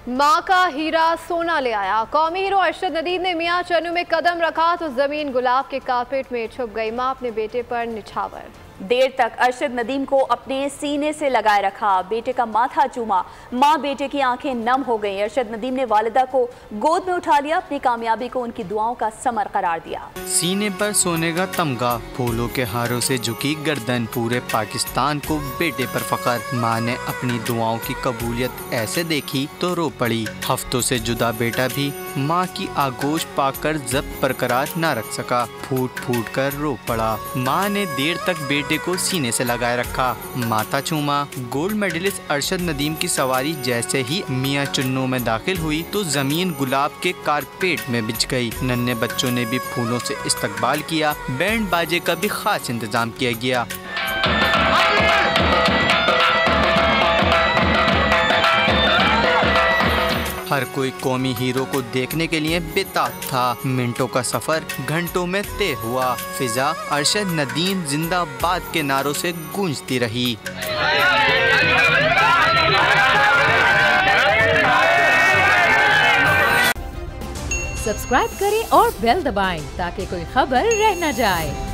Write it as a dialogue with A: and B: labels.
A: माँ का हीरा सोना ले आया। कौमी हीरो अरशद नदीम ने मियाँ चन्नू में कदम रखा तो जमीन गुलाब के कारपेट में छुप गई। माँ अपने बेटे पर निछावर।
B: देर तक अरशद नदीम को अपने सीने से लगाए रखा, बेटे का माथा चूमा। माँ बेटे की आंखें नम हो गईं। अरशद नदीम ने वालिदा को गोद में उठा लिया, अपनी कामयाबी को उनकी दुआओं का समर करार दिया।
C: सीने पर सोने का तमगा, फूलों के हारों से झुकी गर्दन, पूरे पाकिस्तान को बेटे पर फख्र। माँ ने अपनी दुआओं की कबूलियत ऐसे देखी तो रो पड़ी। हफ्तों से जुदा बेटा भी माँ की आगोश पाकर जब्त बरकरार न रख सका, फूट फूट कर रो पड़ा। माँ ने देर तक बेटे को सीने से लगाए रखा, माथा चूमा। गोल्ड मेडलिस्ट अरशद नदीम की सवारी जैसे ही मियाँ चन्नू में दाखिल हुई तो जमीन गुलाब के कारपेट में बिछ गई। नन्हे बच्चों ने भी फूलों से इस्तकबाल किया, बैंड बाजे का भी खास इंतजाम किया गया। हर कोई कौमी हीरो को देखने के लिए बेताब था। मिनटों का सफर घंटों में तय हुआ। फिजा अरशद नदीम जिंदाबाद के नारों से गूंजती रही।
D: सब्सक्राइब करें और बेल दबाएं ताकि कोई खबर रह न जाए।